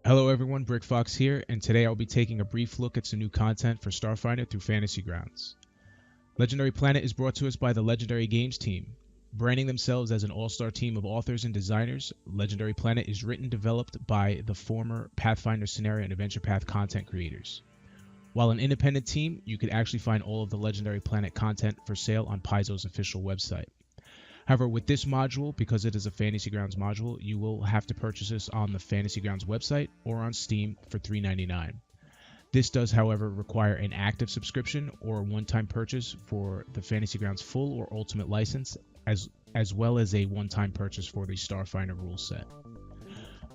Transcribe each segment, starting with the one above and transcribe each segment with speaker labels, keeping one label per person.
Speaker 1: Hello everyone, BrickFox here, and today I'll be taking a brief look at some new content for Starfinder through Fantasy Grounds. Legendary Planet is brought to us by the Legendary Games team. Branding themselves as an all-star team of authors and designers, Legendary Planet is written and developed by the former Pathfinder scenario and Adventure Path content creators. While an independent team, you can actually find all of the Legendary Planet content for sale on Paizo's official website. However, with this module, because it is a Fantasy Grounds module, you will have to purchase this on the Fantasy Grounds website or on Steam for $3.99. This does, however, require an active subscription or a one-time purchase for the Fantasy Grounds full or ultimate license, as well as a one-time purchase for the Starfinder rule set.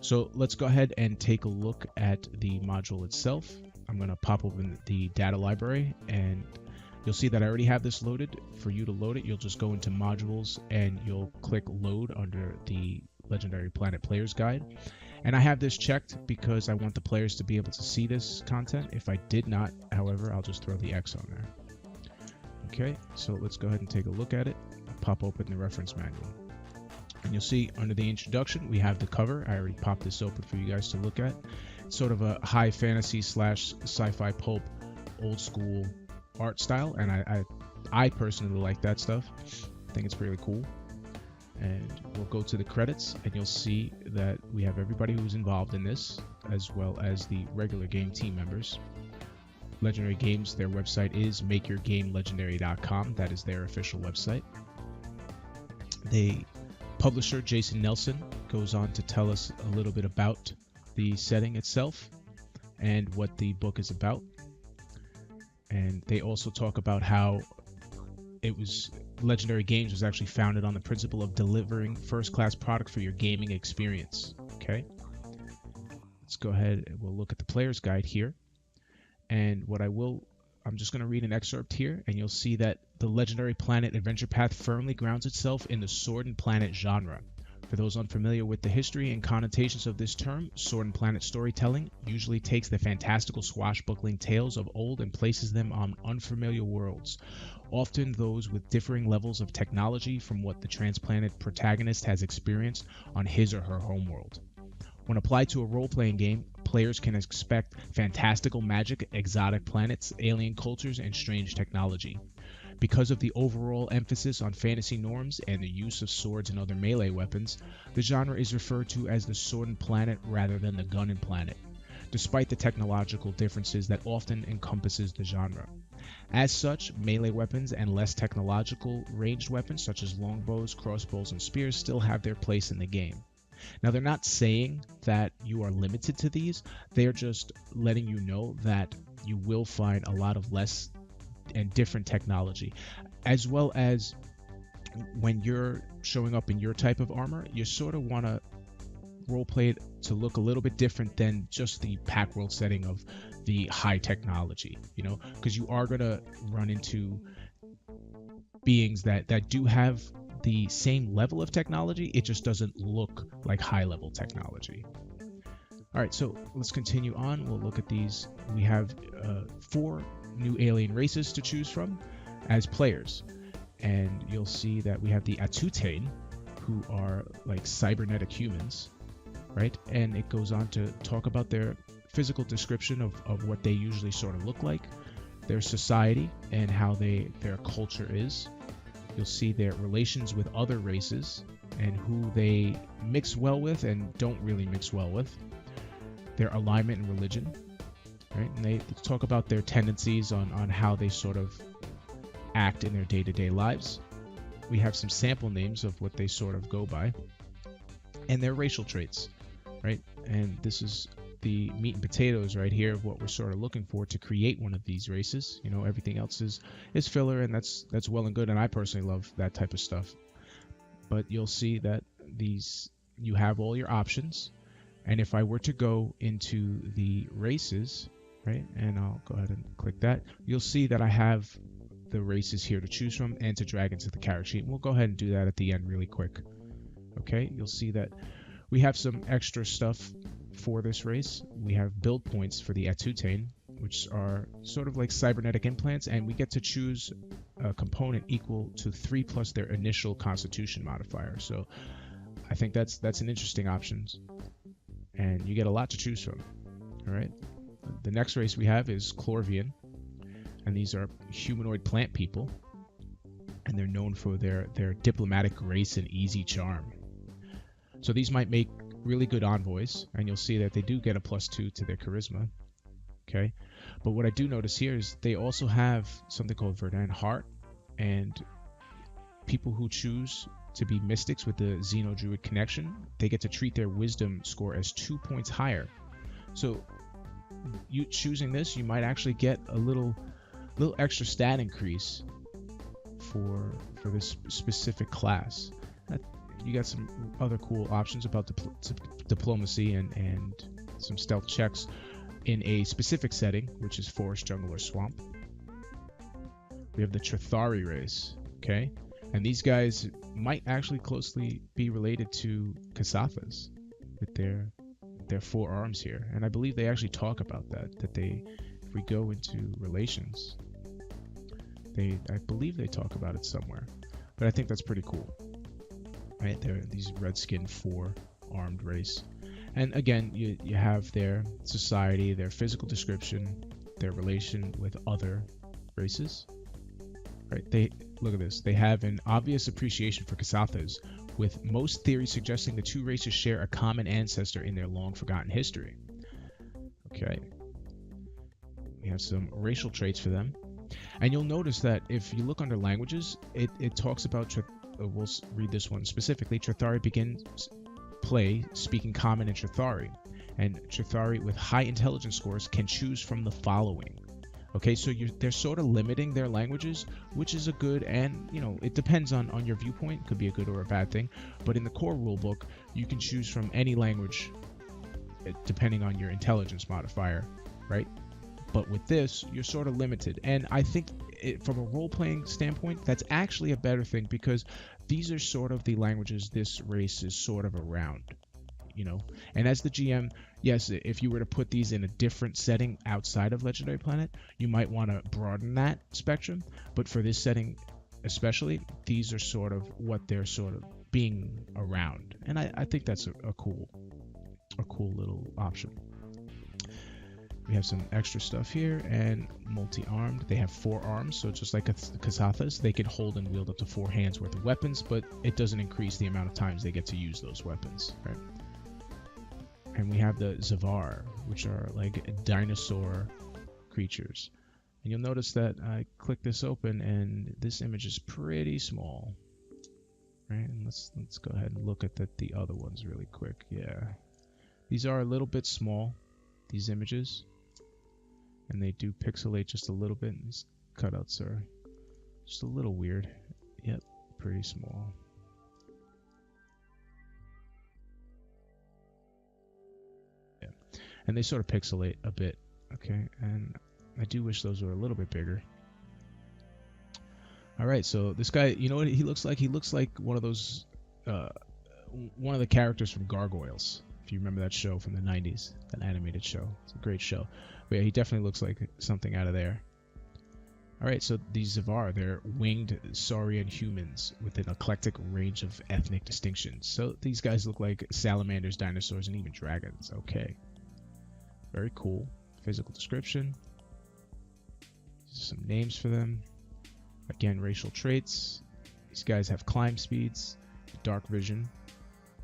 Speaker 1: So let's go ahead and take a look at the module itself. I'm going to pop open the data library, and you'll see that I already have this loaded. For you to load it, you'll just go into modules and you'll click load under the Legendary Planet Player's Guide. And I have this checked because I want the players to be able to see this content. If I did not, however, I'll just throw the X on there. Okay, so let's go ahead and take a look at it. Pop open the reference manual. And you'll see under the introduction, we have the cover. I already popped this open for you guys to look at. It's sort of a high fantasy / sci-fi pulp, old school art style, and I personally like that stuff. I think it's really cool. And we'll go to the credits, and you'll see that we have everybody who's involved in this, as well as the regular game team members. Legendary Games, their website is makeyourgamelegendary.com. That is their official website. The publisher, Jason Nelson, goes on to tell us a little bit about the setting itself and what the book is about. And they also talk about how Legendary Games was actually founded on the principle of delivering first-class product for your gaming experience. Okay, let's go ahead and we'll look at the player's guide here. And I'm just going to read an excerpt here, and you'll see that the Legendary Planet Adventure Path firmly grounds itself in the Sword and Planet genre. For those unfamiliar with the history and connotations of this term, Sword and Planet storytelling usually takes the fantastical swashbuckling tales of old and places them on unfamiliar worlds, often those with differing levels of technology from what the transplanted protagonist has experienced on his or her homeworld. When applied to a role-playing game, players can expect fantastical magic, exotic planets, alien cultures, and strange technology. Because of the overall emphasis on fantasy norms and the use of swords and other melee weapons, the genre is referred to as the Sword and Planet rather than the Gun and Planet, despite the technological differences that often encompasses the genre. As such, melee weapons and less technological ranged weapons such as longbows, crossbows, and spears still have their place in the game. Now, they're not saying that you are limited to these, they're just letting you know that you will find a lot of less and different technology, as well as when you're showing up in your type of armor, you sort of want to roleplay it to look a little bit different than just the pack world setting of the high technology, because you are going to run into beings that do have the same level of technology. It just doesn't look like high level technology. All right, so let's continue on. We'll look at these. We have 4 new alien races to choose from as players, and you'll see that we have the Atutane, who are like cybernetic humans, right? And it goes on to talk about their physical description of what they usually sort of look like, their society, and how their culture is. You'll see their relations with other races and who they mix well with and don't really mix well with, their alignment and religion, right? And they talk about their tendencies on how they sort of act in their day-to-day lives. We have some sample names of what they sort of go by, and their racial traits, right? And this is the meat and potatoes right here of what we're sort of looking for to create one of these races. Everything else is filler, and that's well and good, and I personally love that type of stuff. But you'll see that you have all your options, and if I were to go into the races, right, and I'll go ahead and click that, you'll see that I have the races here to choose from and to drag into the character sheet. And we'll go ahead and do that at the end really quick. Okay, you'll see that we have some extra stuff for this race. We have build points for the Atutane, which are sort of like cybernetic implants, and we get to choose a component equal to 3 plus their initial constitution modifier. So I think that's an interesting option. and you get a lot to choose from. All right. The next race we have is Chlorvian, and these are humanoid plant people, and they're known for their diplomatic grace and easy charm. So these might make really good envoys, and you'll see that they do get a +2 to their charisma. Okay, but what I do notice here is they also have something called Verdant Heart, and people who choose to be mystics with the Xeno-Druid connection, they get to treat their wisdom score as 2 points higher. So you choosing this, you might actually get a little extra stat increase for this specific class. You got some other cool options about diplomacy and some stealth checks in a specific setting, which is forest, jungle, or swamp. We have the Trithari race, okay? And these guys might actually closely be related to Kasathas with their 4 arms here. And I believe they actually talk about that they, if we go into relations, I believe they talk about it somewhere. But I think that's pretty cool. Right? They're these redskin 4 armed race. And again, you have their society, their physical description, their relation with other races. Right? Look at this. They have an obvious appreciation for Kasathas, with most theories suggesting the 2 races share a common ancestor in their long-forgotten history. Okay. We have some racial traits for them. And you'll notice that if you look under languages, it talks about, we'll read this one specifically, Trithari begins play speaking common in Trithari, and Trithari with high intelligence scores can choose from the following. Okay, so they're sort of limiting their languages, which is a good, and it depends on your viewpoint. It could be a good or a bad thing, but in the core rulebook, you can choose from any language depending on your intelligence modifier, right? But with this, you're sort of limited, and I think from a role-playing standpoint, that's actually a better thing, because these are sort of the languages this race is sort of around, and as the GM, yes, if you were to put these in a different setting outside of Legendary Planet, you might want to broaden that spectrum, but for this setting especially, these are sort of what they're sort of being around, and I think that's a cool little option. We have some extra stuff here, and multi-armed. They have 4 arms, so just like Kasathas, they can hold and wield up to 4 hands worth of weapons, but it doesn't increase the amount of times they get to use those weapons, right? And we have the Savar, which are like dinosaur creatures. And you'll notice that I click this open, and this image is pretty small, right? And let's go ahead and look at the other ones really quick. Yeah, these are a little bit small, these images. And they do pixelate just a little bit. These cutouts are just a little weird. Yep, pretty small. Yeah, and they sort of pixelate a bit. Okay, and I do wish those were a little bit bigger. All right, so this guy, you know what he looks like? He looks like one of those, one of the characters from Gargoyles. If you remember that show from the 90s, that animated show. It's a great show. But yeah, he definitely looks like something out of there. Alright, so these Savar, they're winged saurian humans with an eclectic range of ethnic distinctions. So these guys look like salamanders, dinosaurs, and even dragons. Okay. Very cool. Physical description. Some names for them. Again, racial traits. These guys have climb speeds, dark vision,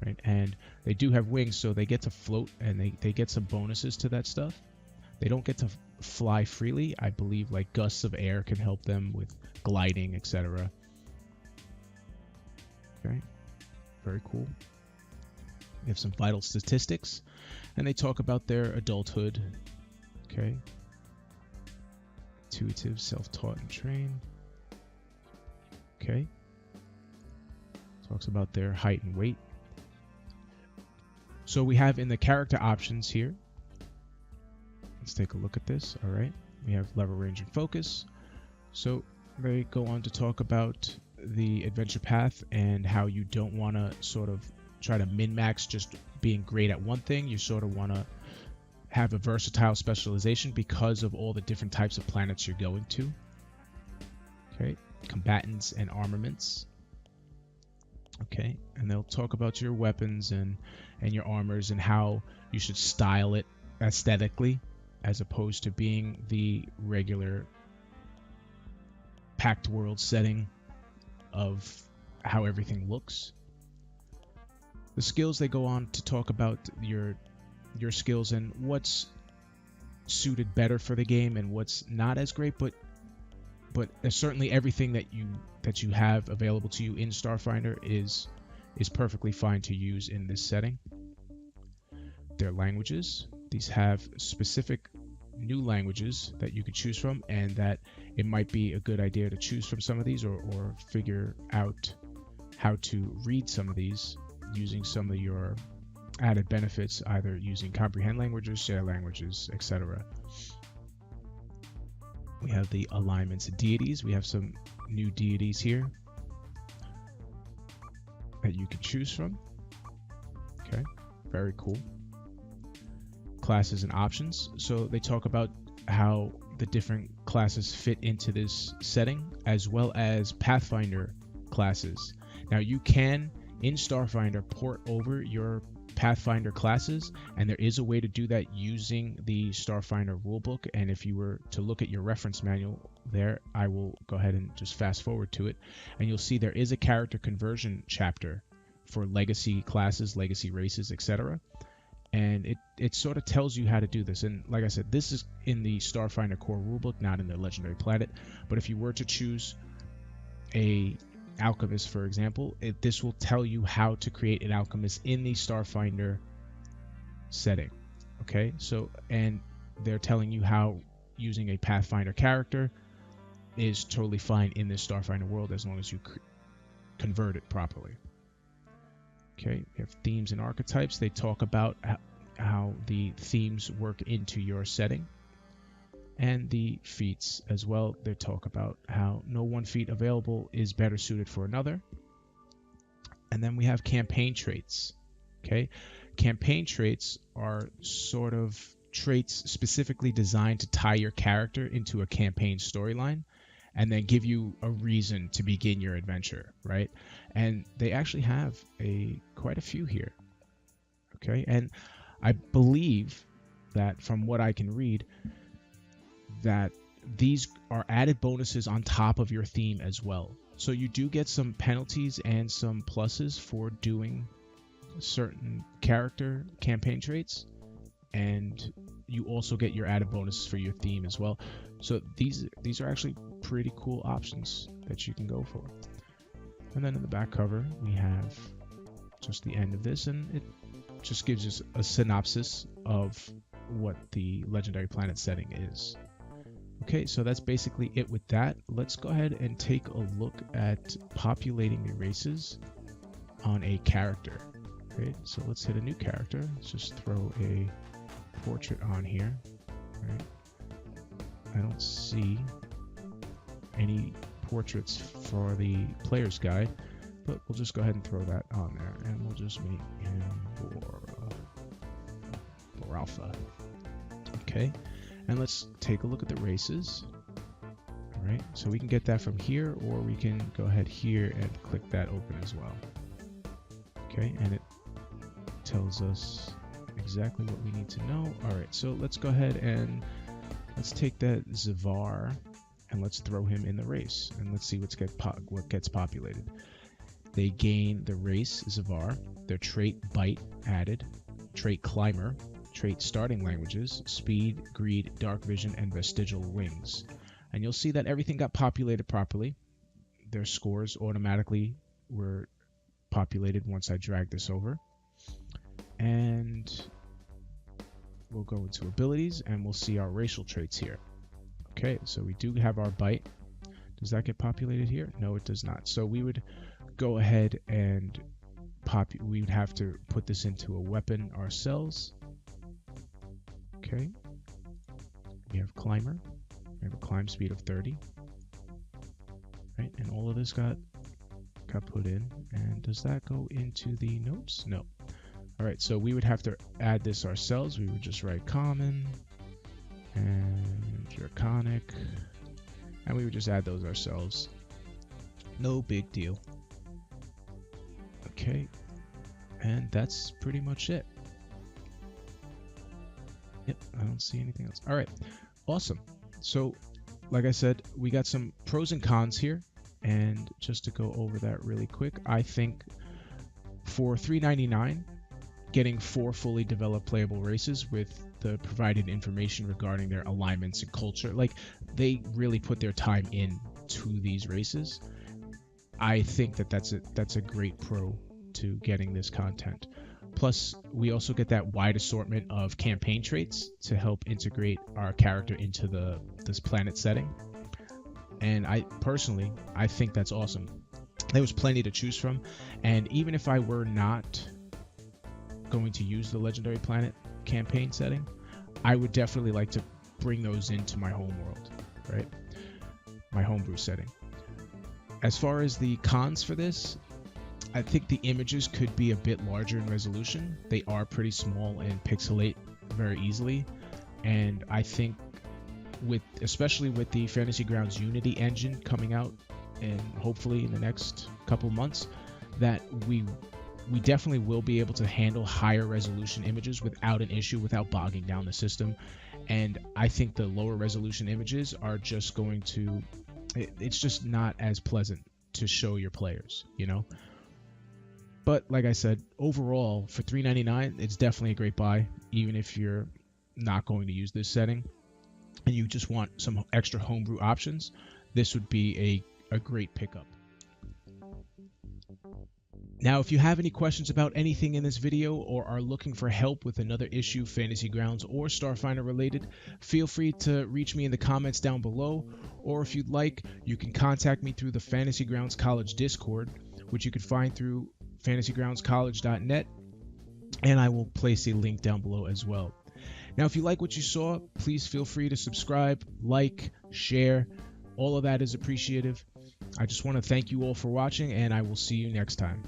Speaker 1: right? And they do have wings, so they get to float, and they get some bonuses to that stuff. They don't get to fly freely. I believe like gusts of air can help them with gliding, etc. Okay, very cool. They have some vital statistics, and they talk about their adulthood. Okay, intuitive, self-taught, and trained. Okay, talks about their height and weight. So we have in the character options here. Let's take a look at this. All right, we have level, range, and focus. So they go on to talk about the adventure path and how you don't want to sort of try to min-max just being great at one thing. You sort of want to have a versatile specialization because of all the different types of planets you're going to. Okay, combatants and armaments. Okay, and they'll talk about your weapons and your armors and how you should style it aesthetically as opposed to being the regular packed world setting of how everything looks. The skills, they go on to talk about your skills and what's suited better for the game and what's not as great, but certainly everything that you have available to you in Starfinder is perfectly fine to use in this setting. Their languages, these have specific new languages that you could choose from, and that it might be a good idea to choose from some of these or figure out how to read some of these using some of your added benefits, either using comprehend languages, share languages, etc. We have the alignments of deities. We have some new deities here that you can choose from. Okay, very cool. Classes and options. So they talk about how the different classes fit into this setting, as well as Pathfinder classes. Now you can, in Starfinder, port over your Pathfinder classes, and there is a way to do that using the Starfinder rulebook. And if you were to look at your reference manual there, I will go ahead and just fast forward to it, and you'll see there is a character conversion chapter for legacy classes, legacy races, etc. And it sort of tells you how to do this. And like I said, this is in the Starfinder core rulebook, not in the Legendary Planet. But if you were to choose a alchemist, for example, this will tell you how to create an alchemist in the Starfinder setting. Okay, so, and they're telling you how using a Pathfinder character is totally fine in this Starfinder world as long as you convert it properly. Okay, we have themes and archetypes. They talk about how the themes work into your setting. And the feats as well. They talk about how no one feat available is better suited for another. And then we have campaign traits. Okay, campaign traits are sort of traits specifically designed to tie your character into a campaign storyline and then give you a reason to begin your adventure, right? And they actually have quite a few here. Okay, and I believe that from what I can read, that these are added bonuses on top of your theme as well. So you do get some penalties and some pluses for doing certain character campaign traits, and you also get your added bonuses for your theme as well. So these are actually pretty cool options that you can go for. And then in the back cover, we have just the end of this, and it just gives us a synopsis of what the Legendary Planet setting is. Okay, so that's basically it with that. Let's go ahead and take a look at populating the races on a character. Okay, so let's hit a new character. Let's just throw a portrait on here. All right. I don't see any portraits for the player's guide, but we'll just go ahead and throw that on there, and we'll just make him for Alpha. Okay. And let's take a look at the races. All right, so we can get that from here, or we can go ahead here and click that open as well. Okay, and it tells us exactly what we need to know. All right, so let's go ahead and let's take that Savar and let's throw him in the race, and let's see what gets populated. They gain the race Savar, their trait Bite added, trait Climber, trait starting languages, speed, greed, dark vision, and vestigial wings. And you'll see that everything got populated properly. Their scores automatically were populated once I dragged this over. And we'll go into abilities and we'll see our racial traits here. Okay, so we do have our Bite. Does that get populated here? No, it does not. So we would go ahead and we would have to put this into a weapon ourselves. Okay, we have Climber. We have a climb speed of 30. Right, and all of this got put in. And does that go into the notes? No. All right, so we would have to add this ourselves. We would just write common and draconic, and we would just add those ourselves. No big deal. Okay, and that's pretty much it. Yep, I don't see anything else. All right, awesome. So, like I said, we got some pros and cons here, and just to go over that really quick, I think for $3.99, getting 4 fully developed playable races with the provided information regarding their alignments and culture, like they really put their time in to these races. I think that that's a great pro to getting this content. Plus, we also get that wide assortment of campaign traits to help integrate our character into this planet setting. And I think that's awesome. There was plenty to choose from, and even if I were not going to use the Legendary Planet campaign setting, I would definitely like to bring those into my home world, right? My homebrew setting. As far as the cons for this, I think the images could be a bit larger in resolution. They are pretty small and pixelate very easily, and I think especially with the Fantasy Grounds Unity engine coming out, and hopefully in the next couple months, that we definitely will be able to handle higher resolution images without an issue, without bogging down the system. And I think the lower resolution images are just going to, it's just not as pleasant to show your players, you know? But like I said, overall for $3.99, it's definitely a great buy, even if you're not going to use this setting and you just want some extra homebrew options. This would be a great pickup. Now, if you have any questions about anything in this video or are looking for help with another issue, Fantasy Grounds or Starfinder related, feel free to reach me in the comments down below, or if you'd like, you can contact me through the Fantasy Grounds College Discord, which you can find through fantasygroundscollege.net, and I will place a link down below as well. Now, if you like what you saw, please feel free to subscribe, like, share. All of that is appreciative. I just want to thank you all for watching, and I will see you next time.